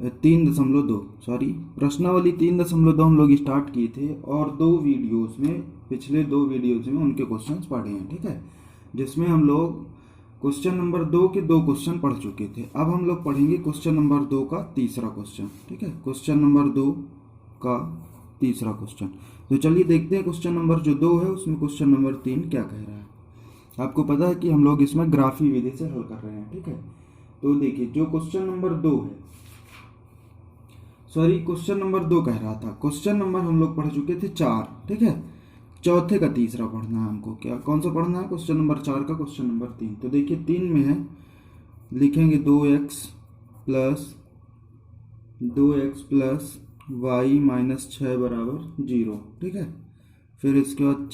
3.2 sorry, प्रश्नावली 3.2 हम लोग स्टार्ट किए थे और पिछले दो वीडियोस में उनके क्वेश्चंस पढ़े हैं, ठीक है। जिसमें हम लोग क्वेश्चन नंबर 2 के 2 क्वेश्चन पढ़ चुके थे। अब हम लोग पढ़ेंगे क्वेश्चन नंबर 2 का तीसरा क्वेश्चन, ठीक है। क्वेश्चन नंबर 2 का तीसरा क्वेश्चन, तो चलिए देखते हैं क्वेश्चन नंबर जो 2 है उसमें क्वेश्चन नंबर 3 क्या कह रहा है। आपको पता है कि हम लोग इसमें ग्राफी विधि से हल कर रहे हैं, ठीक है। तो देखिए जो क्वेश्चन नंबर 2 है, सॉरी क्वेश्चन नंबर 2 कह रहा था, क्वेश्चन नंबर हम लोग पढ़ चुके थे 4, ठीक है। चौथे का तीसरा पढ़ना है हमको। क्या कौन सा पढ़ना है? क्वेश्चन नंबर 4 का क्वेश्चन नंबर 3। तो देखिए 3 में है, लिखेंगे 2x वाई माइनस 6 बराबर 0, ठीक है। फिर इसके बाद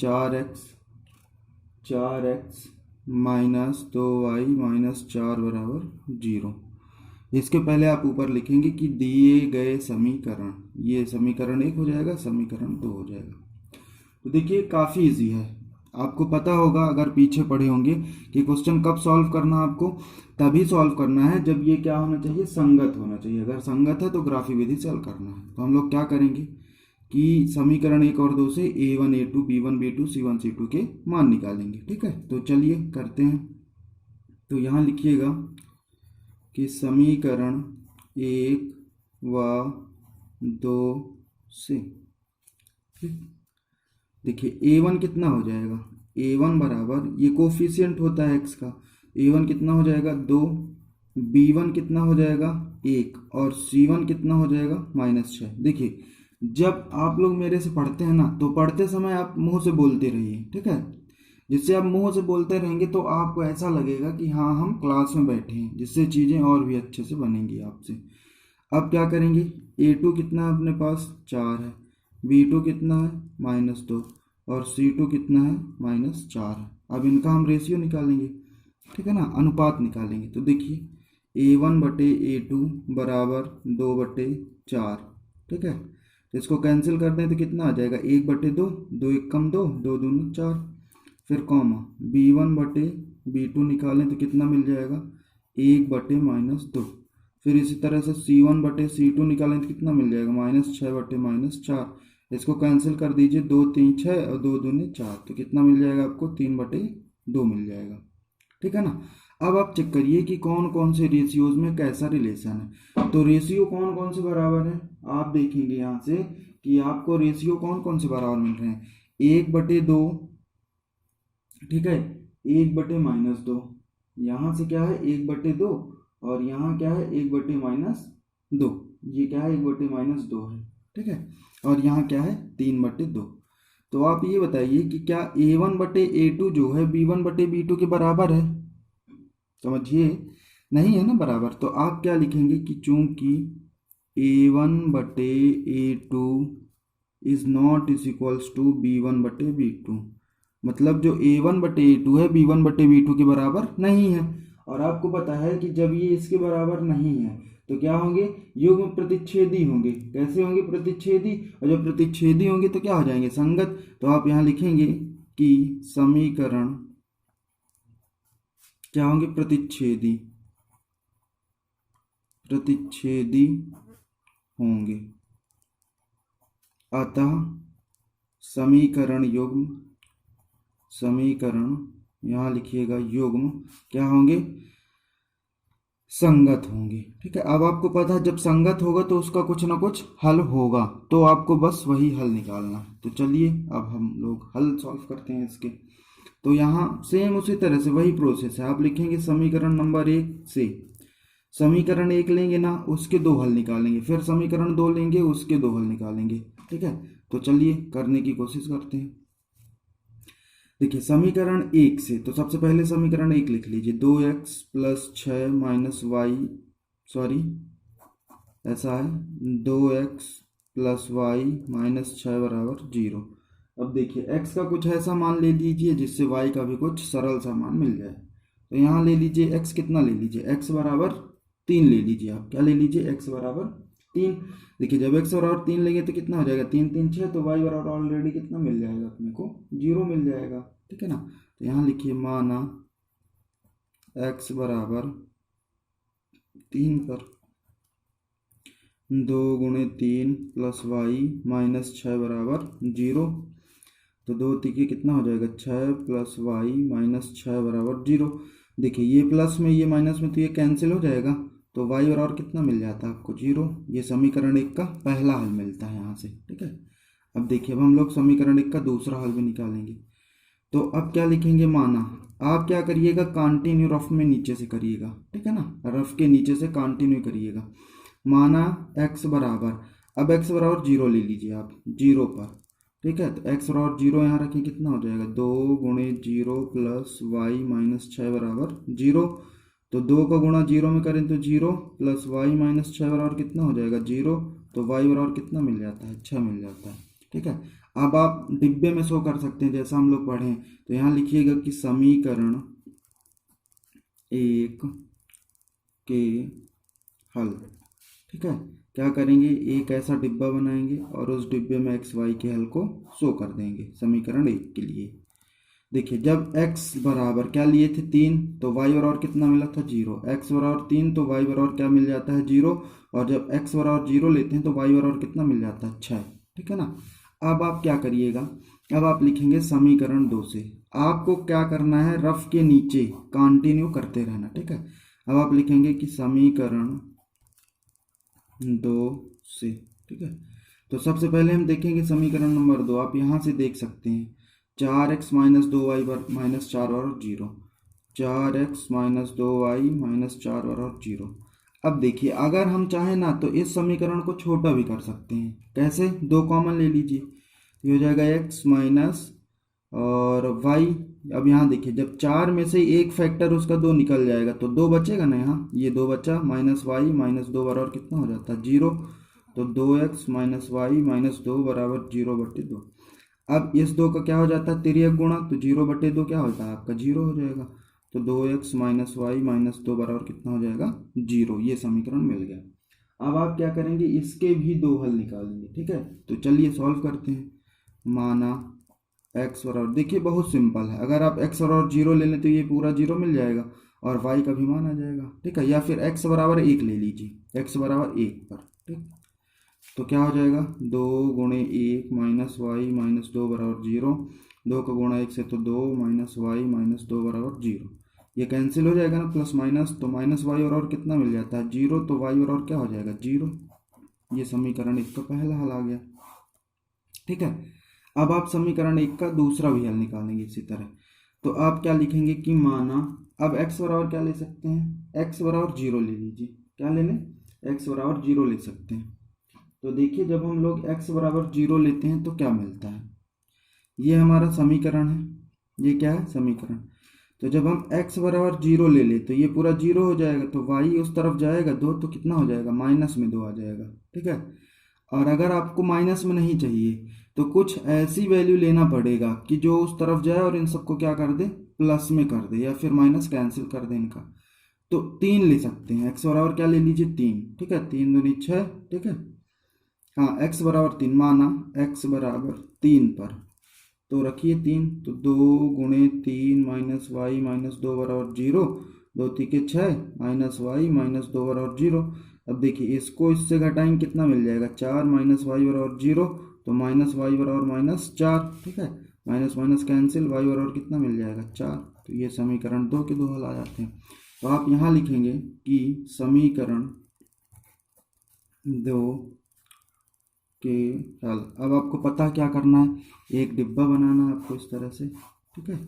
4x माइनस 2y माइनस 4 बराबर 0। इसके पहले आप ऊपर लिखेंगे कि दिए गए समीकरण, ये समीकरण 1 हो जाएगा, समीकरण 2 हो जाएगा। तो देखिए काफ़ी इजी है, आपको पता होगा अगर पीछे पढ़े होंगे कि क्वेश्चन कब सॉल्व करना है आपको, तभी सॉल्व करना है जब ये क्या होना चाहिए, संगत होना चाहिए। अगर संगत है तो ग्राफी विधि से हल करना है। तो हम लोग क्या करेंगे कि समीकरण 1 और 2 से a1 a2 b1 b2 c1 c2 के मान निकालेंगे, ठीक है। तो चलिए करते हैं। तो यहाँ लिखिएगा कि समीकरण 1 व 2 से, ठीक। देखिए a1 कितना हो जाएगा, a1 बराबर, ये कोफिशिएंट होता है x का, a1 कितना हो जाएगा 2, b1 कितना हो जाएगा 1 और c1 कितना हो जाएगा -6। देखिए जब आप लोग मेरे से पढ़ते हैं ना, तो पढ़ते समय आप मुंह से बोलते रहिए, ठीक है। जिससे आप मुंह से बोलते रहेंगे तो आपको ऐसा लगेगा कि हाँ हम क्लास में बैठे हैं, जिससे चीज़ें और भी अच्छे से बनेंगी आपसे। अब क्या करेंगे, a2 कितना है अपने पास 4 है, b2 कितना है -2 और c2 कितना है -4 है। अब इनका हम रेशियो निकालेंगे, ठीक है ना, अनुपात निकालेंगे। तो देखिए a1/a2 बराबर 2/4, ठीक है। तो इसको कैंसिल कर दें तो कितना आ जाएगा 1/2, 2 1 कम 2, 2 दूनी 4। फिर कॉमा b1/b2 निकालें तो कितना मिल जाएगा 1/-2। फिर इसी तरह से c1/c2 निकालें तो कितना मिल जाएगा -6/-4। इसको कैंसिल कर दीजिए, 2 3 6 और 2 दूनी 4, तो कितना मिल जाएगा आपको 3/2 मिल जाएगा, ठीक है ना। अब आप चेक करिए कि कौन कौन से रेशियोज में कैसा रिलेशन है। तो रेशियो कौन कौन से बराबर है, आप देखेंगे यहाँ से कि आपको रेशियो कौन कौन से बराबर मिल रहे हैं। 1/2, ठीक है, 1/-2, यहाँ से क्या है 1/2 और यहाँ क्या है 1/-2, ये क्या है 1/-2 है, ठीक है। और यहाँ क्या है 3/2। तो आप ये बताइए कि क्या a1/a2 जो है b1/b2 के बराबर है? समझिए नहीं है ना बराबर। तो आप क्या लिखेंगे कि चूंकि a1/a2 is not is equals to b1/b2, मतलब जो a1/a2 है b1/b2 के बराबर नहीं है। और आपको पता है कि जब ये इसके बराबर नहीं है तो क्या होंगे, युग्म प्रतिच्छेदी होंगे। कैसे होंगे, प्रतिच्छेदी। और जब प्रतिच्छेदी होंगे तो क्या हो जाएंगे, संगत। तो आप यहाँ लिखेंगे कि समीकरण क्या होंगे, प्रतिच्छेदी होंगे। अतः समीकरण यहाँ लिखिएगा युग्म क्या होंगे, संगत होंगे, ठीक है। अब आपको पता है जब संगत होगा तो उसका कुछ ना कुछ हल होगा, तो आपको बस वही हल निकालना है। तो चलिए अब हम लोग हल सॉल्व करते हैं इसके। तो यहाँ सेम उसी तरह से वही प्रोसेस है। आप लिखेंगे समीकरण नंबर 1 से समीकरण 1 लेंगे ना, उसके 2 हल निकालेंगे, फिर समीकरण 2 लेंगे, उसके 2 हल निकालेंगे, ठीक है। तो चलिए करने की कोशिश करते हैं। देखिए समीकरण 1 से, तो सबसे पहले समीकरण 1 लिख लीजिए, 2x + 6 - y, सॉरी ऐसा है 2x + y - 6 बराबर 0। अब देखिए x का कुछ ऐसा मान ले लीजिए जिससे y का भी कुछ सरल सा मान मिल जाए। तो यहाँ ले लीजिए x कितना ले लीजिए, x बराबर 3 ले लीजिए। आप क्या ले लीजिए, x बराबर 3। देखिए जब x बराबर 3 लेंगे तो कितना हो जाएगा, 3 3 6, तो y बराबर ऑलरेडी कितना मिल जाएगा अपने को, 0 मिल जाएगा, ठीक है ना। तो यहाँ लिखिए माना x बराबर 3 पर 2 × 3 + y - 6 = 0। तो 2 × कितना हो जाएगा 6 + y - 6 = 0। देखिए ये प्लस में ये माइनस में तो ये कैंसिल हो जाएगा, तो y बराबर कितना मिल जाता है आपको 0। ये समीकरण 1 का पहला हल मिलता है यहाँ से, ठीक है। अब देखिए अब हम लोग समीकरण 1 का दूसरा हल भी निकालेंगे। तो अब क्या लिखेंगे, माना आप क्या करिएगा, कंटिन्यू रफ में नीचे से करिएगा, ठीक है ना, रफ के नीचे से कंटिन्यू करिएगा। माना x बराबर, अब x बराबर 0 ले लीजिए आप 0 पर, ठीक है। तो x बराबर 0 यहाँ रखें, कितना हो जाएगा 2 × 0 + y - 6 = 0। तो 2 का गुणा 0 में करें तो 0 + y - 6 बराबर कितना हो जाएगा 0। तो y बराबर कितना मिल जाता है 6 मिल जाता है, ठीक है। अब आप डिब्बे में शो कर सकते हैं जैसा हम लोग पढ़े, तो यहाँ लिखिएगा कि समीकरण 1 के हल, ठीक है। क्या करेंगे, एक ऐसा डिब्बा बनाएंगे और उस डिब्बे में x y के हल को शो कर देंगे समीकरण 1 के लिए। देखिए जब x बराबर क्या लिए थे 3, तो y बराबर कितना मिला था 0। x बराबर 3 तो y बराबर क्या मिल जाता है 0, और जब x बराबर 0 लेते हैं तो y बराबर कितना मिल जाता है 6, ठीक है ना। अब आप क्या करिएगा, अब आप लिखेंगे समीकरण 2 से, आपको क्या करना है रफ के नीचे कंटिन्यू करते रहना, ठीक है। अब आप लिखेंगे कि समीकरण 2 से, ठीक है। तो सबसे पहले हम देखेंगे समीकरण नंबर 2, आप यहाँ से देख सकते हैं 4x - 2y - 4 = 0, 4x - 2y - 4 = 0। अब देखिए अगर हम चाहें ना तो इस समीकरण को छोटा भी कर सकते हैं, कैसे, 2 कॉमन ले लीजिए, ये हो जाएगा x माइनस और y। अब यहाँ देखिए जब 4 में से एक फैक्टर उसका 2 निकल जाएगा तो 2 बचेगा ना, यहाँ ये 2 बचा, माइनस वाई माइनस 2 बराबर कितना हो जाता है 0। तो 2x - y - 2 बराबर 0/2। अब इस 2 का क्या हो जाता है तिर्यक गुणा, तो 0/2 क्या होता है आपका 0 हो जाएगा। तो 2x - y - 2 बराबर कितना हो जाएगा 0। ये समीकरण मिल गया। अब आप क्या करेंगे, इसके भी 2 हल निकालेंगे, ठीक है। तो चलिए सॉल्व करते हैं। माना x बराबर, देखिए बहुत सिंपल है, अगर आप x बराबर 0 ले लें तो ये पूरा 0 मिल जाएगा और y का भी मान आ जाएगा, ठीक है। या फिर x बराबर 1 ले लीजिए, x बराबर 1 पर, ठीक। तो क्या हो जाएगा 2 × 1 - y - 2 बराबर 0, 2 का गुणा 1 से तो 2 - y - 2 बराबर 0। ये कैंसिल हो जाएगा ना प्लस माइनस, तो माइनस वाई बराबर कितना मिल जाता है 0, तो y बराबर क्या हो जाएगा 0। ये समीकरण 1 का पहला हल आ गया, ठीक है। अब आप समीकरण 1 का दूसरा भी हल निकालेंगे इसी तरह। तो आप क्या लिखेंगे कि माना, अब x बराबर क्या ले सकते हैं, x बराबर 0 ले लीजिए, क्या ले लें, x बराबर 0 ले सकते हैं। तो देखिए जब हम लोग x बराबर 0 लेते हैं तो क्या मिलता है, ये हमारा समीकरण है, ये क्या है समीकरण। तो जब हम x बराबर 0 ले ले तो ये पूरा 0 हो जाएगा, तो y उस तरफ जाएगा 2 तो कितना हो जाएगा माइनस में 2 आ जाएगा, ठीक है। और अगर आपको माइनस में नहीं चाहिए तो कुछ ऐसी वैल्यू लेना पड़ेगा कि जो उस तरफ जाए और इन सबको क्या कर दे प्लस में कर दे, या फिर माइनस कैंसिल कर दे इनका। तो 3 ले सकते हैं, x बराबर क्या ले लीजिए 3, ठीक है, 3 दूनी 6, ठीक है। हाँ x बराबर 3, माना x बराबर 3 पर, तो रखिए 3, तो 2 × 3 - y - 2 बराबर 0, 2 3 6 माइनस वाई माइनस 2 बराबर 0। अब देखिए इसको इससे घटाएंगे कितना मिल जाएगा 4 - y बराबर 0, तो माइनस वाई बराबर -4, ठीक है। माइनस माइनस कैंसिल, y बराबर कितना मिल जाएगा 4। तो ये समीकरण 2 के 2 हल आ जाते हैं। तो आप यहाँ लिखेंगे कि समीकरण 2 के हल। अब आपको पता क्या करना है, एक डिब्बा बनाना है आपको इस तरह से, ठीक है,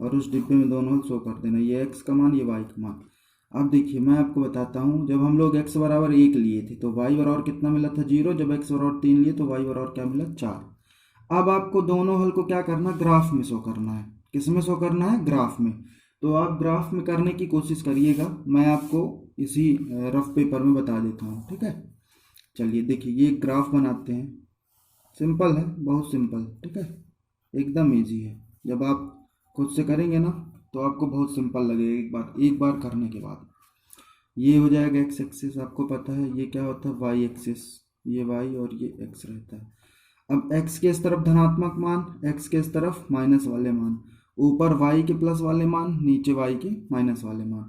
और उस डिब्बे में दोनों हल शो कर देना, ये x का मान ये y का मान। अब देखिए मैं आपको बताता हूँ, जब हम लोग x बराबर 1 लिए थे तो y बराबर कितना मिला था 0, जब x बराबर 3 लिए तो y बराबर क्या मिला 4। अब आपको दोनों हल को क्या करना, ग्राफ में शो करना है। किस में शो करना है, ग्राफ में। तो आप ग्राफ में करने की कोशिश करिएगा, मैं आपको इसी रफ पेपर में बता देता हूँ, ठीक है। चलिए देखिए ये ग्राफ बनाते हैं, सिंपल है, बहुत सिंपल, ठीक है, एकदम इजी है। जब आप खुद से करेंगे ना तो आपको बहुत सिंपल लगेगा, एक बार करने के बाद। ये हो जाएगा एक्स एक्सिस, आपको पता है ये क्या होता है वाई एक्सिस, ये वाई और ये एक्स रहता है। अब एक्स के इस तरफ धनात्मक मान, एक्स के इस तरफ माइनस वाले मान, ऊपर वाई के प्लस वाले मान, नीचे वाई के माइनस वाले मान।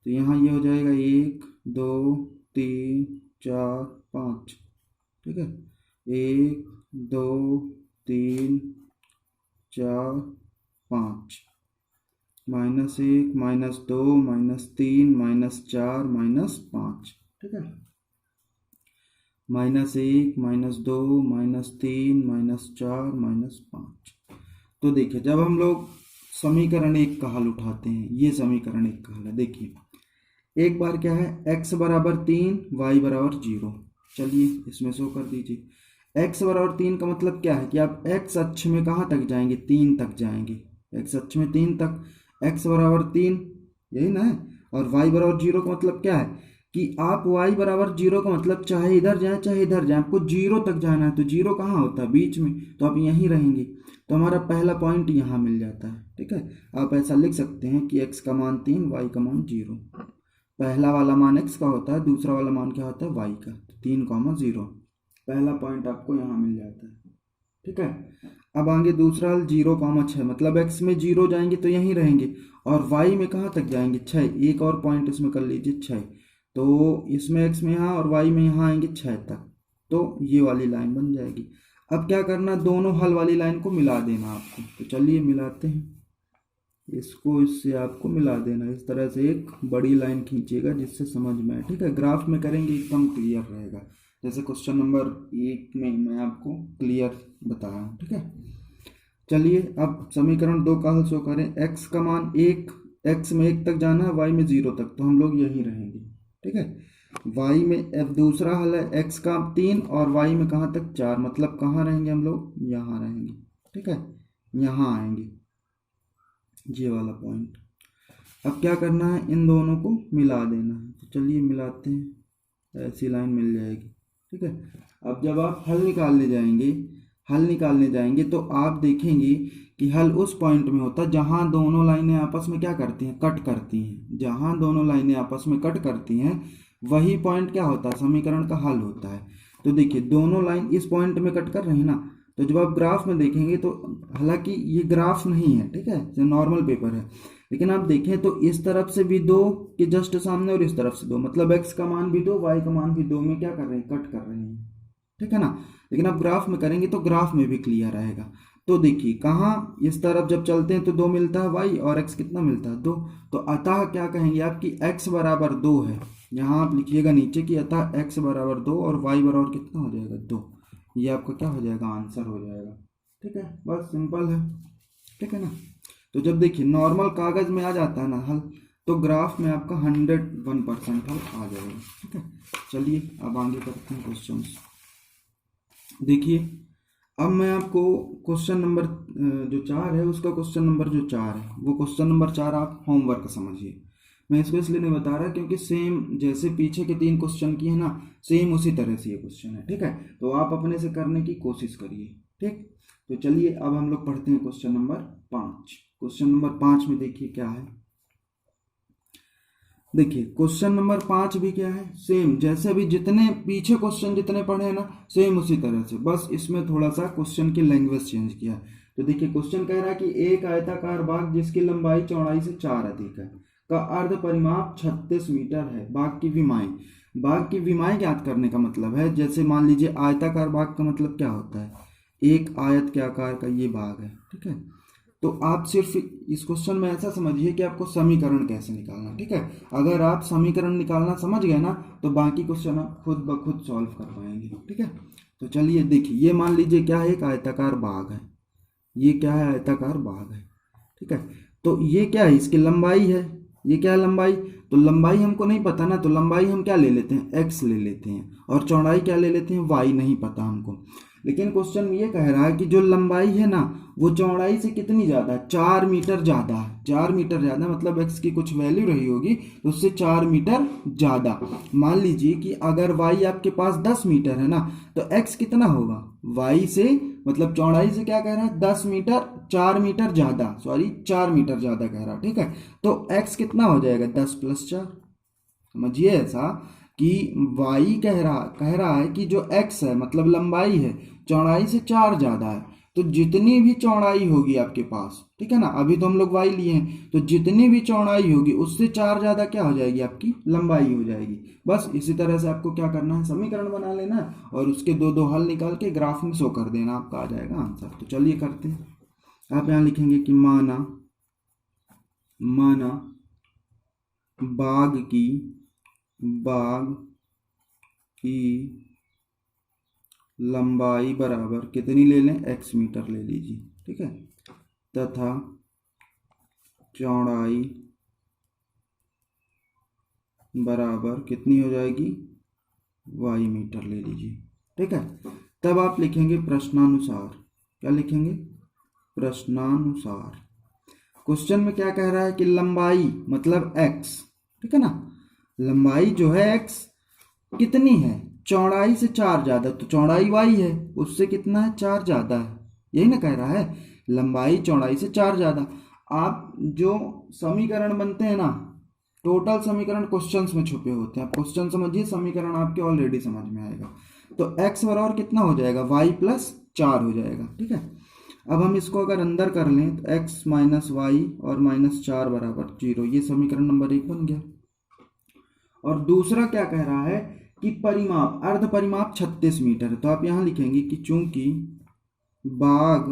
तो यहाँ ये हो जाएगा 1 2 3 4 5, ठीक है, 1 2 3 4 5, -1 -2 -3 -4 -5, ठीक है, -1 -2 -3 -4 -5। तो देखिए जब हम लोग समीकरण एक का हल उठाते हैं, ये समीकरण एक का हल है। देखिए एक बार क्या है, x बराबर 3 y बराबर 0। चलिए इसमें शो कर दीजिए। x बराबर 3 का मतलब क्या है कि आप x अक्ष में कहाँ तक जाएंगे, 3 तक जाएंगे, x अक्ष में 3 तक, x बराबर 3 यही ना है। और y बराबर 0 का मतलब क्या है कि आप y बराबर 0 का मतलब चाहे इधर जाए चाहे इधर जाए, आपको 0 तक जाना है। तो 0 कहाँ होता है, बीच में, तो आप यहीं रहेंगे। तो हमारा पहला पॉइंट यहाँ मिल जाता है, ठीक है। आप ऐसा लिख सकते हैं कि x का मान 3, y का मान 0। पहला वाला मान x का होता है, दूसरा वाला मान क्या होता है, y का। 3,0 पहला पॉइंट आपको यहाँ मिल जाता है, ठीक है। अब आगे दूसरा हल 0,6, मतलब x में 0 जाएंगे तो यहीं रहेंगे, और y में कहाँ तक जाएंगे, 6। एक और पॉइंट इसमें कर लीजिए 6, तो इसमें x में यहाँ और y में यहाँ आएंगे 6 तक, तो ये वाली लाइन बन जाएगी। अब क्या करना, दोनों हल वाली लाइन को मिला देना आपको। तो चलिए मिलाते हैं, इसको इससे आपको मिला देना। इस तरह से एक बड़ी लाइन खींचिएगा जिससे समझ में आए, ठीक है। ग्राफ में करेंगे एकदम क्लियर रहेगा, जैसे क्वेश्चन नंबर 1 में मैं आपको क्लियर बता रहा हूँ, ठीक है। चलिए अब समीकरण 2 का हल शो करें। x का मान 1, x में 1 तक जाना है, y में 0 तक, तो हम लोग यहीं रहेंगे, ठीक है। y में अब दूसरा हल है, x का 3 और y में कहाँ तक 4, मतलब कहाँ रहेंगे हम लोग, यहाँ रहेंगे, ठीक है, यहाँ आएंगे, ये वाला पॉइंट। अब क्या करना है, इन दोनों को मिला देना है। तो चलिए मिलाते हैं, ऐसी लाइन मिल जाएगी, ठीक है। अब जब आप हल निकालने जाएंगे तो आप देखेंगे कि हल उस पॉइंट में होता है जहां दोनों लाइनें आपस में क्या करती हैं, कट करती हैं। जहां दोनों लाइनें आपस में कट करती हैं वही पॉइंट क्या होता है, समीकरण का हल होता है। तो देखिए दोनों लाइन इस पॉइंट में कट कर रही है ना, तो जब आप ग्राफ में देखेंगे तो, हालांकि ये ग्राफ नहीं है, ठीक है, ये नॉर्मल पेपर है, लेकिन आप देखें तो इस तरफ से भी 2 के जस्ट सामने और इस तरफ से 2, मतलब x का मान भी 2, y का मान भी 2 में क्या कर रहे हैं, कट कर रहे हैं, ठीक है ना। लेकिन आप ग्राफ में करेंगे तो ग्राफ में भी क्लियर आएगा। तो देखिए कहाँ इस तरफ जब चलते हैं तो 2 मिलता है y, और x कितना मिलता है, 2। तो अतः क्या कहेंगे आपकी x बराबर 2 है। यहाँ आप लिखिएगा नीचे कि अतः x बराबर 2 और y बराबर कितना हो जाएगा, 2। ये आपका क्या हो जाएगा, आंसर हो जाएगा, ठीक है। बस सिंपल है, ठीक है ना। तो जब देखिए नॉर्मल कागज में आ जाता है ना हल, तो ग्राफ में आपका 101% हल आ जाएगा, ठीक है। चलिए अब आगे करते हैं क्वेश्चन। देखिए अब मैं आपको क्वेश्चन नंबर जो 4 है उसका क्वेश्चन नंबर जो 4 है वो क्वेश्चन नंबर 4 आप होमवर्क समझिए। मैं इसको इसलिए नहीं बता रहा क्योंकि सेम जैसे पीछे के 3 क्वेश्चन की है ना, सेम उसी तरह से ये क्वेश्चन है, ठीक है। तो आप अपने से करने की कोशिश करिए, ठीक। तो चलिए अब हम लोग पढ़ते हैं क्वेश्चन नंबर 5। क्वेश्चन नंबर 5 में देखिए क्या है। देखिए क्वेश्चन नंबर 5 भी क्या है, सेम जैसे अभी जितने पीछे क्वेश्चन जितने पढ़े हैं ना, सेम उसी तरह से, बस इसमें थोड़ा सा क्वेश्चन की लैंग्वेज चेंज किया। तो देखिए क्वेश्चन कह रहा है कि एक आयताकार बाग जिसकी लंबाई चौड़ाई से 4 अधिक है का अर्ध परिमाप 36 मीटर है। बाग की विमाएं ज्ञात करने का मतलब है, जैसे मान लीजिए आयताकार बाग का मतलब क्या होता है, एक आयत के आकार का ये बाग है, ठीक है। तो आप सिर्फ इस क्वेश्चन में ऐसा समझिए कि आपको समीकरण कैसे निकालना, ठीक है। अगर आप समीकरण निकालना समझ गए ना तो बाकी क्वेश्चन आप खुद ब खुद सॉल्व कर पाएंगे, ठीक है। तो चलिए देखिए, ये मान लीजिए क्या है, एक आयताकार बाग है, ये क्या है, आयताकार बाग है, ठीक है। तो ये क्या है, इसकी लंबाई है, ये क्या है, लंबाई। तो लंबाई हमको नहीं पता ना, तो लंबाई हम क्या ले लेते हैं, x ले लेते हैं, और चौड़ाई क्या ले लेते हैं, y नहीं पता हमको। लेकिन क्वेश्चन ये कह रहा है कि जो लंबाई है ना वो चौड़ाई से कितनी ज़्यादा है, 4 मीटर ज़्यादा है। 4 मीटर ज़्यादा मतलब x की कुछ वैल्यू रही होगी तो उससे 4 मीटर ज़्यादा। मान लीजिए कि अगर y आपके पास 10 मीटर है ना, तो x कितना होगा, y से मतलब चौड़ाई से क्या कह रहा है, 10 मीटर, 4 मीटर ज़्यादा, सॉरी 4 मीटर ज़्यादा कह रहा है, ठीक है। तो x कितना हो जाएगा, 10 + 4। समझिए ऐसा कि y कह रहा है कि जो x है मतलब लंबाई है, चौड़ाई से 4 ज़्यादा है, तो जितनी भी चौड़ाई होगी आपके पास, ठीक है ना, अभी तो हम लोग y लिए हैं, तो जितनी भी चौड़ाई होगी उससे 4 ज़्यादा क्या हो जाएगी, आपकी लंबाई हो जाएगी। बस इसी तरह से आपको क्या करना है, समीकरण बना लेना है और उसके दो दो हल निकाल के ग्राफ में शो कर देना, आपका आ जाएगा आंसर। तो चलिए करते हैं। आप यहाँ लिखेंगे कि माना बाग की लंबाई बराबर कितनी ले लें, x मीटर ले लीजिए, ठीक है, तथा चौड़ाई बराबर कितनी हो जाएगी, y मीटर ले लीजिए, ठीक है। तब आप लिखेंगे प्रश्नानुसार। क्या लिखेंगे, प्रश्नानुसार। क्वेश्चन में क्या कह रहा है कि लंबाई मतलब x, ठीक है ना, लंबाई जो है x कितनी है, चौड़ाई से 4 ज्यादा, तो चौड़ाई y है, उससे कितना है, 4 ज्यादा है, यही ना कह रहा है, लंबाई चौड़ाई से 4 ज्यादा। आप जो समीकरण बनते हैं ना, टोटल समीकरण क्वेश्चंस में छुपे होते हैं, आप क्वेश्चन समझिए, समीकरण आपके ऑलरेडी समझ में आएगा। तो x बराबर कितना हो जाएगा, y प्लस 4 हो जाएगा, ठीक है। अब हम इसको अगर अंदर कर लें तो x माइनस वाई और -4 बराबर 0, ये समीकरण नंबर 1 बन गया। और दूसरा क्या कह रहा है कि परिमाप, अर्ध परिमाप 36 मीटर है, तो आप यहां लिखेंगे कि चूंकि बाग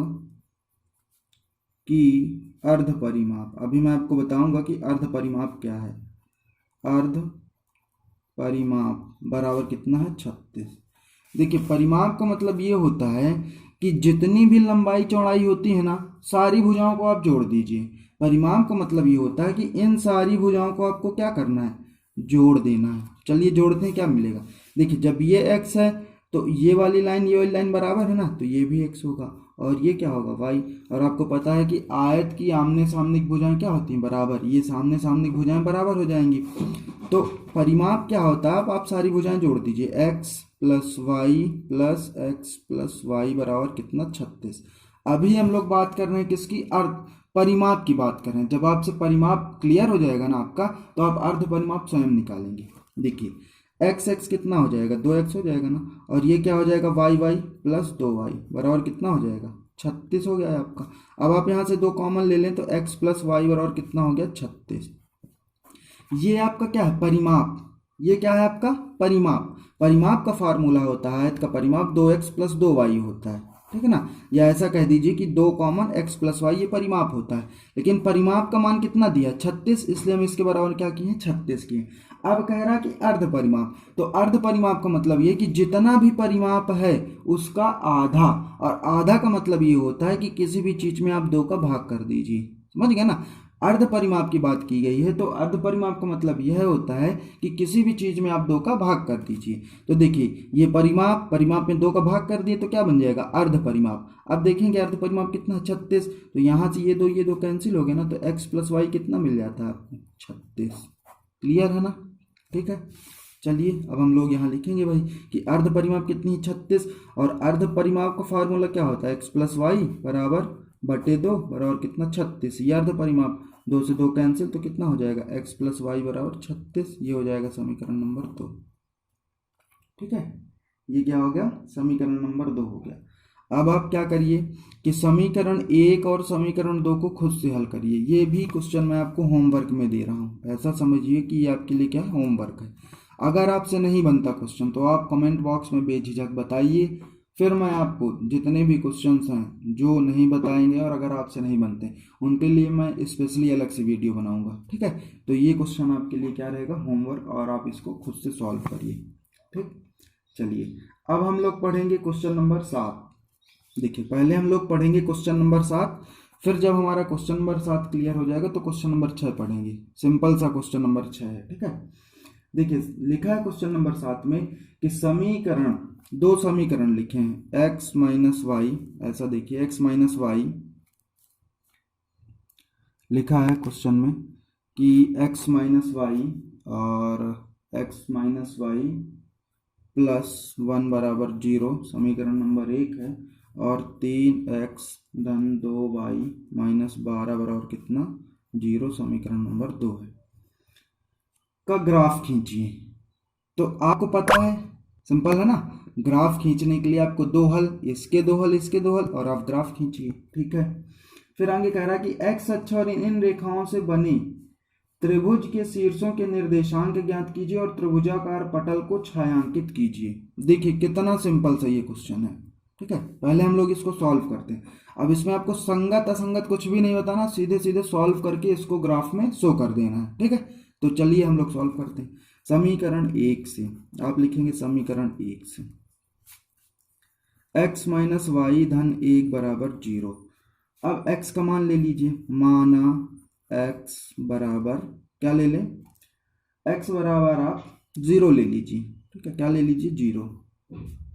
की अर्ध परिमाप, अभी मैं आपको बताऊंगा कि अर्ध परिमाप क्या है, अर्ध परिमाप बराबर कितना है, 36। देखिए परिमाप का मतलब ये होता है कि जितनी भी लंबाई चौड़ाई होती है ना, सारी भुजाओं को आप जोड़ दीजिए। परिमाप का मतलब ये होता है कि इन सारी भुजाओं को आपको क्या करना है, जोड़ देना है। चलिए जोड़ते हैं, क्या मिलेगा, देखिए जब ये x है तो ये वाली लाइन बराबर है ना, तो ये भी x होगा और ये क्या होगा, y। और आपको पता है कि आयत की आमने सामने की भुजाएं क्या होती हैं, बराबर, ये सामने सामने की भुजाएं बराबर हो जाएंगी। तो परिमाप क्या होता है, आप सारी भुजाएं जोड़ दीजिए, x plus y plus x plus y बराबर कितना, 36। अभी हम लोग बात कर रहे हैं किसकी, अर्ध परिमाप की बात कर रहे हैं। जब आपसे परिमाप क्लियर हो जाएगा ना आपका, तो आप अर्ध परिमाप स्वयं निकालेंगे। देखिए एक्स एक्स कितना हो जाएगा, 2x हो जाएगा ना, और ये क्या हो जाएगा, वाई वाई प्लस 2y बराबर कितना हो जाएगा, 36 हो गया है आपका। अब आप यहाँ से 2 कॉमन ले लें तो x प्लस वाई बराबर कितना हो गया, 36। ये आपका क्या है, परिमाप, ये क्या है आपका परिमाप। परिमाप का फार्मूला होता है, इसका परिमाप 2x प्लस 2y होता है, ठीक है ना, या ऐसा कह दीजिए कि 2 कॉमन x प्लस वाई, ये परिमाप होता है। लेकिन परिमाप का मान कितना दिया, 36, इसलिए हम इसके बराबर क्या किए, 36 किए। अब कह रहा है कि अर्ध परिमाप, तो अर्ध परिमाप का मतलब ये कि जितना भी परिमाप है उसका आधा, और आधा का मतलब ये होता है कि किसी भी चीज में आप 2 का भाग कर दीजिए, समझ गए ना। अर्ध परिमाप की बात की गई है, तो अर्ध परिमाप का मतलब यह होता है कि किसी भी चीज में आप 2 का भाग कर दीजिए। तो देखिए ये परिमाप में 2 का भाग कर दिए तो क्या बन जाएगा, अर्ध परिमाप। अब देखेंगे अर्ध परिमाप कितना, 36, तो यहाँ से ये दो कैंसिल हो गए ना, तो x प्लस वाई कितना मिल जाता है आपको, 36। क्लियर है ना, ठीक है। चलिए अब हम लोग यहाँ लिखेंगे भाई कि अर्ध परिमाप कितनी है, 36, और अर्ध परिमाप का फार्मूला क्या होता है, x प्लस वाई बराबर बटे 2 बराबर कितना, 36। ये अर्ध परिमाप, 2 से 2 कैंसिल, तो कितना हो जाएगा, x प्लस वाई बराबर 36। ये हो जाएगा समीकरण नंबर 2, ठीक है। ये क्या हो गया, समीकरण नंबर 2 हो गया। अब आप क्या करिए कि समीकरण 1 और समीकरण 2 को खुद से हल करिए। ये भी क्वेश्चन मैं आपको होमवर्क में दे रहा हूँ, ऐसा समझिए कि ये आपके लिए क्या है, होमवर्क है। अगर आपसे नहीं बनता क्वेश्चन तो आप कमेंट बॉक्स में बेझिझक बताइए, फिर मैं आपको जितने भी क्वेश्चंस हैं जो नहीं बताएंगे और अगर आपसे नहीं बनते उनके लिए मैं स्पेशली अलग से वीडियो बनाऊंगा, ठीक है। तो ये क्वेश्चन आपके लिए क्या रहेगा, होमवर्क, और आप इसको खुद से सॉल्व करिए, ठीक। चलिए अब हम लोग पढ़ेंगे क्वेश्चन नंबर 7। देखिए पहले हम लोग पढ़ेंगे क्वेश्चन नंबर 7, फिर जब हमारा क्वेश्चन नंबर 7 क्लियर हो जाएगा तो क्वेश्चन नंबर 6 पढ़ेंगे। सिंपल सा क्वेश्चन नंबर 6 है, ठीक है। देखिए लिखा है क्वेश्चन नंबर 7 में कि समीकरण, 2 समीकरण लिखे हैं, x माइनस वाई, ऐसा देखिए x माइनस वाई लिखा है क्वेश्चन में कि x माइनस वाई और x माइनस वाई प्लस 1 बराबर 0 समीकरण नंबर 1 है, और 3x धन 2y माइनस 12 बराबर कितना, 0 समीकरण नंबर 2 है। का ग्राफ खींचिए। तो आपको पता है, सिंपल है ना, ग्राफ खींचने के लिए आपको दो हल, इसके दो हल, इसके दो हल, और आप ग्राफ खींचिए। ठीक है, फिर आगे कह रहा है कि एक्स अक्ष और इन रेखाओं से बनी त्रिभुज के शीर्षों के निर्देशांक ज्ञात कीजिए और त्रिभुजाकार पटल को छायांकित कीजिए। देखिए कितना सिंपल सा ये क्वेश्चन है। ठीक है, पहले हम लोग इसको सॉल्व करते हैं। अब इसमें आपको संगत असंगत कुछ भी नहीं बताना, सीधे सीधे सॉल्व करके इसको ग्राफ में शो कर देना है। ठीक है, तो चलिए हम लोग सॉल्व करते हैं। समीकरण 1 से आप लिखेंगे समीकरण 1 से x माइनस वाई धन 1 बराबर 0। अब x का मान ले लीजिए, माना x बराबर क्या ले लें, x बराबर आप 0 ले लीजिए। ठीक है, क्या ले लीजिए, 0।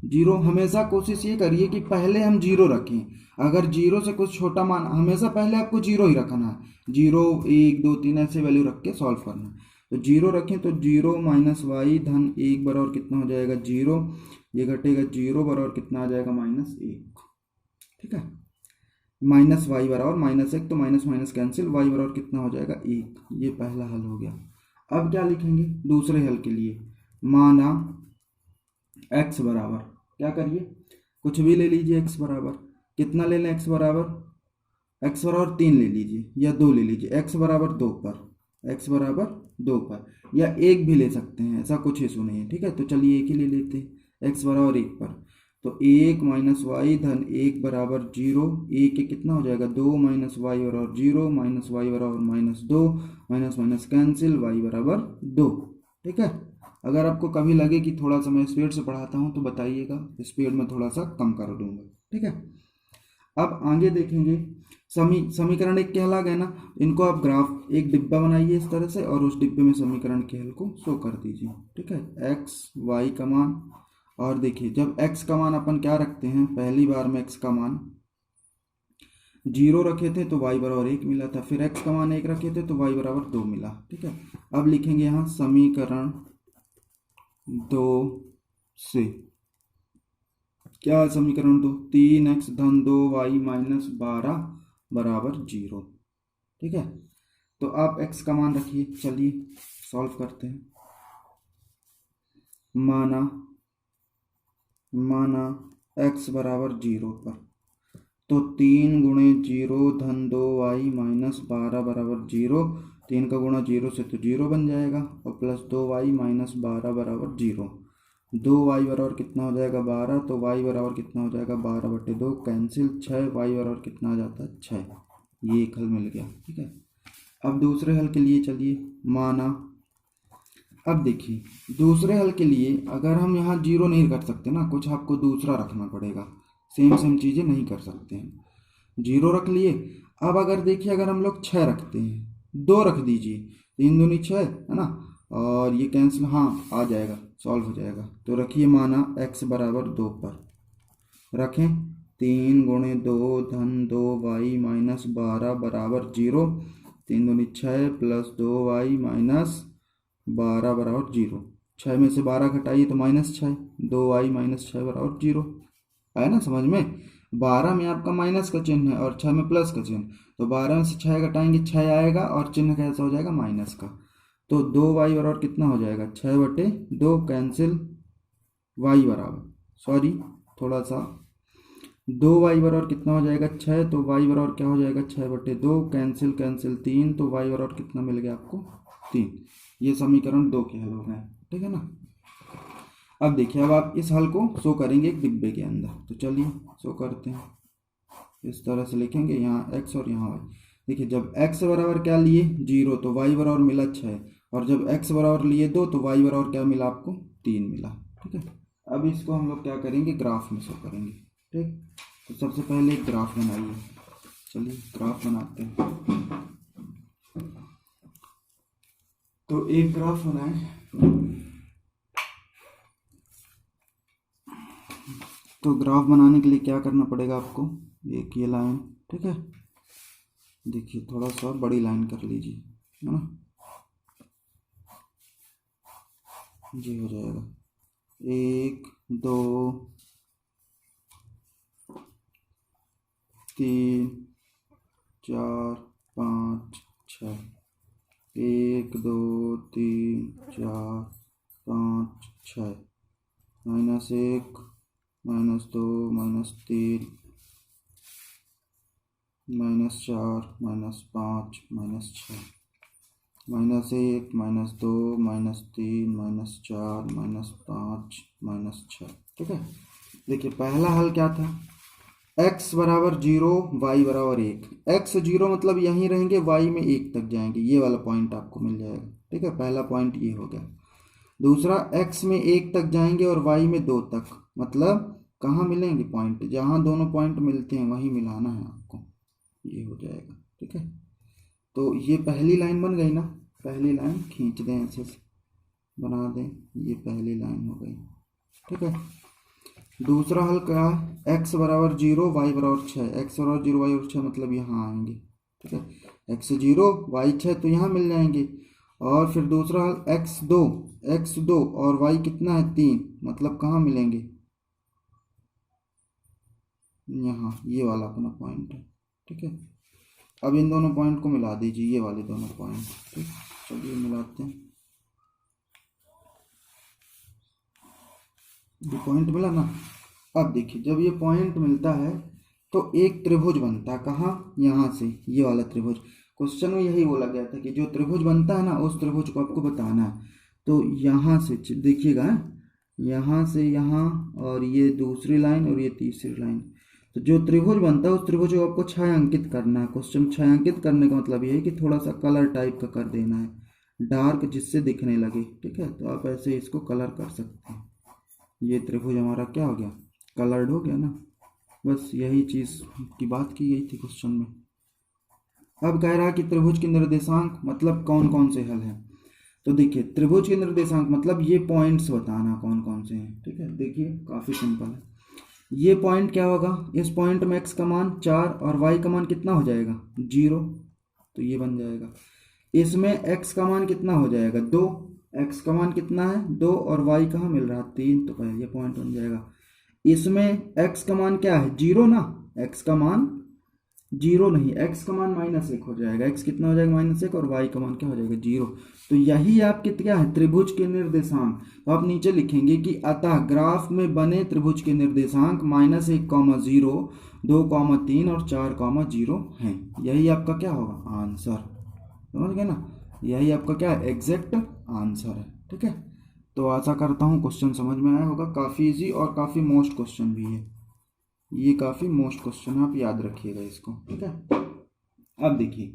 0 हमेशा कोशिश ये करिए कि पहले हम 0 रखें। अगर 0 से कुछ छोटा मान, हमेशा पहले आपको 0 ही रखना है। 0 1 2 3 ऐसे वैल्यू रख के सॉल्व करना है। तो 0 रखें तो 0 माइनस वाई धन 1 बराबर कितना हो जाएगा, 0। ये घटेगा 0 बराबर कितना आ जाएगा, -1। ठीक है, माइनस वाई बराबर -1, तो माइनस माइनस कैंसिल, वाई बराबर कितना हो जाएगा, 1। ये पहला हल हो गया। अब क्या लिखेंगे दूसरे हल के लिए, माना x बराबर, क्या करिए, कुछ भी ले लीजिए। x बराबर कितना ले लें, x बराबर 3 ले लीजिए या 2 ले लीजिए। x बराबर 2 पर, x बराबर 2 पर, या 1 भी ले सकते हैं, ऐसा कुछ इशू नहीं है। ठीक है, तो चलिए 1 ही ले लेते हैं, x बराबर 1 पर। तो 1 माइनस वाई धन 1 बराबर 0। 1 कितना हो जाएगा, 2 माइनस वाई बराबर 0, माइनस वाई बराबर -2, माइनस माइनस कैंसिल, वाई बराबर 2। ठीक है, अगर आपको कभी लगे कि थोड़ा सा मैं स्पीड से पढ़ाता हूँ तो बताइएगा, स्पीड में थोड़ा सा कम कर दूंगा। ठीक है, अब आगे देखेंगे। समीकरण 1 के हल आ गए ना, इनको आप ग्राफ एक डिब्बा बनाइए इस तरह से, और उस डिब्बे में समीकरण के हल को शो कर दीजिए। ठीक है, x y का मान, और देखिए जब x का मान अपन क्या रखते हैं, पहली बार में x का मान 0 रखे थे तो y बराबर 1 मिला था, फिर x का मान 1 रखे थे तो y बराबर 2 मिला। ठीक है, अब लिखेंगे यहाँ समीकरण 2 से क्या है, समीकरण 2, 3x धन 2y माइनस 12 बराबर 0। ठीक है, तो आप x का मान रखिए। चलिए सॉल्व करते हैं। माना x बराबर 0 पर, तो 3 गुणे 0 धन 2y माइनस 12 बराबर 0। 3 का गुणा 0 से तो 0 बन जाएगा, और प्लस 2y माइनस 12 बराबर 0। 2y बराबर कितना हो जाएगा, 12, तो y बराबर कितना हो जाएगा, 12/2 कैंसिल, 6, y बराबर कितना आ जाता है, 6। ये एक हल मिल गया। ठीक है, अब दूसरे हल के लिए चलिए, माना, अब देखिए दूसरे हल के लिए अगर हम यहाँ 0 नहीं कर सकते ना, कुछ आपको दूसरा रखना पड़ेगा, सेम चीज़ें नहीं कर सकते हैं। 0 रख लिए। अब अगर देखिए अगर हम लोग 6 रखते हैं, 2 रख दीजिए, 3 दूनी 6 है ना, और ये कैंसिल, हाँ आ जाएगा, सॉल्व हो जाएगा। तो रखिए, माना x बराबर 2 पर रखें, 3 गुणे 2 धन 2y माइनस 12 बराबर 0। 3 दूनी 6 प्लस 2y माइनस 12 बराबर 0। 6 में से 12 घटाइए तो -6, 2y माइनस 6 बराबर 0। आया ना समझ में, 12 में आपका माइनस का चिन्ह है और 6 में प्लस का चिन्ह, तो 12 में से 6 घटाएंगे 6 आएगा, और चिन्ह कैसा हो जाएगा, माइनस का। तो 2y बराबर कितना हो जाएगा, 6/2 कैंसिल, y बराबर, सॉरी थोड़ा सा, 2y बराबर कितना हो जाएगा, 6, तो y बराबर क्या हो जाएगा, 6/2 कैंसिल कैंसिल 3, तो y बराबर कितना मिल गया आपको, 3। ये समीकरण 2 के हल हो गए। ठीक है ना, अब देखिए, अब आप इस हल को शो करेंगे एक डिब्बे के अंदर, तो चलिए शो करते हैं। इस तरह से लिखेंगे, यहाँ x और यहाँ y। देखिए जब x बराबर क्या लिए, 0, तो y बराबर मिला 6, और जब x बराबर लिए 2 तो y बराबर क्या मिला आपको, 3 मिला। ठीक है, अब इसको हम लोग क्या करेंगे, ग्राफ में शो करेंगे। ठीक, तो सबसे पहले एक ग्राफ बनाइए। चलिए ग्राफ बनाते हैं। तो एक ग्राफ बनाएं। तो ग्राफ बनाने के लिए क्या करना पड़ेगा आपको, एक ये लाइन, ठीक है, देखिए थोड़ा सा बड़ी लाइन कर लीजिए, है ना, जी हो जाएगा, 1 2 3 4 5 6, 1 2 3 4 5 6, -1 -2 -3 -4 -5 -6 -1 -2 -3 -4 -5 -6। ठीक है, देखिए पहला हल क्या था, x बराबर 0 y बराबर 1। x 0 मतलब यहीं रहेंगे, y में 1 तक जाएंगे, ये वाला पॉइंट आपको मिल जाएगा। ठीक है, पहला पॉइंट ये हो गया। दूसरा x में 1 तक जाएंगे और y में 2 तक, मतलब कहाँ मिलेंगे पॉइंट, जहाँ दोनों पॉइंट मिलते हैं वहीं मिलाना है आपको, ये हो जाएगा। ठीक है, तो ये पहली लाइन बन गई ना, पहली लाइन खींच दें, ऐसे बना दें, ये पहली लाइन हो गई। ठीक है, दूसरा हल क्या है, x बराबर 0 y बराबर 6। x बराबर 0 y बराबर 6 मतलब यहाँ आएंगे। ठीक है, x 0 y 6 तो यहाँ मिल जाएंगे। और फिर दूसरा हल x 2 और y कितना है 3, मतलब कहाँ मिलेंगे, यहाँ, ये वाला अपना पॉइंट है। ठीक है, अब इन दोनों पॉइंट को मिला दीजिए, ये वाले दोनों पॉइंट। ठीक, चलिए मिलाते हैं। ये पॉइंट मिला ना। अब देखिए, जब ये पॉइंट मिलता है तो एक त्रिभुज बनता है, कहाँ, यहाँ से, ये वाला त्रिभुज। क्वेश्चन में यही बोला गया था कि जो त्रिभुज बनता है ना, उस त्रिभुज को आपको बताना है। तो यहाँ से देखिएगा, यहाँ से यहाँ, और ये दूसरी लाइन और ये तीसरी लाइन, तो जो त्रिभुज बनता है उस त्रिभुज को आपको छायांकित करना है। क्वेश्चन छायांकित करने का मतलब ये है कि थोड़ा सा कलर टाइप का कर देना है, डार्क, जिससे दिखने लगे। ठीक है, तो आप ऐसे इसको कलर कर सकते हैं। ये त्रिभुज हमारा क्या हो गया, कलर्ड हो गया ना। बस यही चीज़ की बात की गई थी क्वेश्चन में। अब कह रहा है कि त्रिभुज के निर्देशांक मतलब कौन कौन से हल हैं। तो देखिए, त्रिभुज के निर्देशांक मतलब ये पॉइंट्स बताना कौन कौन से हैं। ठीक है, देखिए काफ़ी सिंपल है। ये पॉइंट क्या होगा, इस पॉइंट में x का मान 4 और y का मान कितना हो जाएगा 0, तो ये बन जाएगा। इसमें x का मान कितना हो जाएगा 2, x का मान कितना है 2 और y कहाँ मिल रहा है 3, तो ये पॉइंट बन जाएगा। इसमें x का मान क्या है 0 ना, x का मान 0 नहीं, x का मान -1 हो जाएगा। x कितना हो जाएगा -1 और y का मान क्या हो जाएगा 0। तो यही आपके क्या है त्रिभुज के निर्देशांक। तो आप नीचे लिखेंगे कि अतः ग्राफ में बने त्रिभुज के निर्देशांक -1, 0, 2, 3 और 4, 0 हैं। यही आपका क्या होगा आंसर, समझ गए ना, यही आपका क्या है एग्जैक्ट आंसर है। ठीक है, तो आशा करता हूँ क्वेश्चन समझ में आया होगा। काफ़ी इजी और काफ़ी मोस्ट क्वेश्चन भी है, ये काफ़ी मोस्ट क्वेश्चन है, आप याद रखिएगा इसको। ठीक है, अब देखिए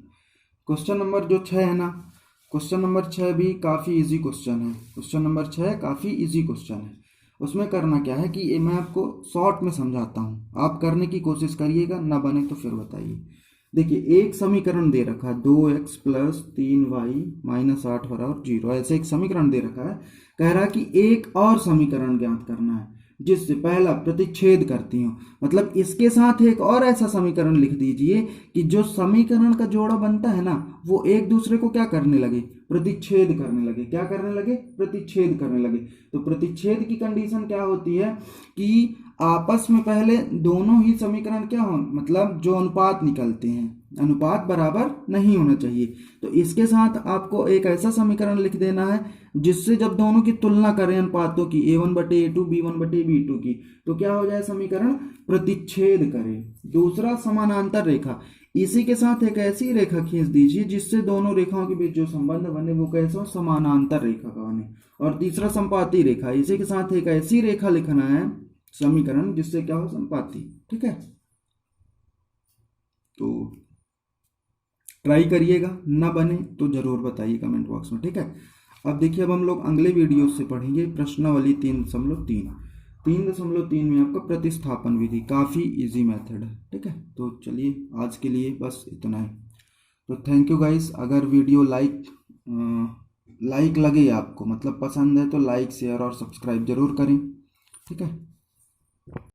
क्वेश्चन नंबर जो 6 है ना, क्वेश्चन नंबर 6 भी काफ़ी इजी क्वेश्चन है। क्वेश्चन नंबर 6 काफ़ी इजी क्वेश्चन है। उसमें करना क्या है कि मैं आपको शॉर्ट में समझाता हूँ, आप करने की कोशिश करिएगा, ना बने तो फिर बताइए। देखिए, एक समीकरण दे रखा है 2x + 3y - 8 बराबर 0, ऐसे एक समीकरण दे रखा है। कह रहा है कि एक और समीकरण ज्ञात करना है जिससे पहला प्रतिच्छेद करती हूँ, मतलब इसके साथ एक और ऐसा समीकरण लिख दीजिए कि जो समीकरण का जोड़ा बनता है ना, वो एक दूसरे को क्या करने लगे, प्रतिच्छेद करने लगे। क्या करने लगे, प्रतिच्छेद करने लगे। तो प्रतिच्छेद की कंडीशन क्या होती है कि आपस में पहले दोनों ही समीकरण क्या हो, मतलब जो अनुपात निकलते हैं, अनुपात बराबर नहीं होना चाहिए। तो इसके साथ आपको एक ऐसा समीकरण लिख देना है जिससे जब दोनों की तुलना करें अनुपातों की, a1/a2 b1/b2 की, तो क्या हो जाए समीकरण, प्रतिच्छेद करें। दूसरा समानांतर रेखा, इसी के साथ एक ऐसी रेखा खींच दीजिए जिससे दोनों रेखाओं के बीच जो संबंध बने वो कैसा हो, समानांतर रेखा का बने। और तीसरा संपाती रेखा, इसी के साथ एक ऐसी रेखा लिखना है समीकरण जिससे क्या हो, संपाती। ठीक है, तो ट्राई करिएगा, ना बने तो जरूर बताइए कमेंट बॉक्स में। ठीक है, अब देखिए, अब हम लोग अगले वीडियो से पढ़ेंगे प्रश्नावली 3.3। 3.3 में आपका प्रतिस्थापन विधि, काफ़ी इजी मेथड है। ठीक है, तो चलिए आज के लिए बस इतना है। तो थैंक यू गाइस। अगर वीडियो लाइक लगे आपको, मतलब पसंद है, तो लाइक शेयर और सब्सक्राइब जरूर करें। ठीक है।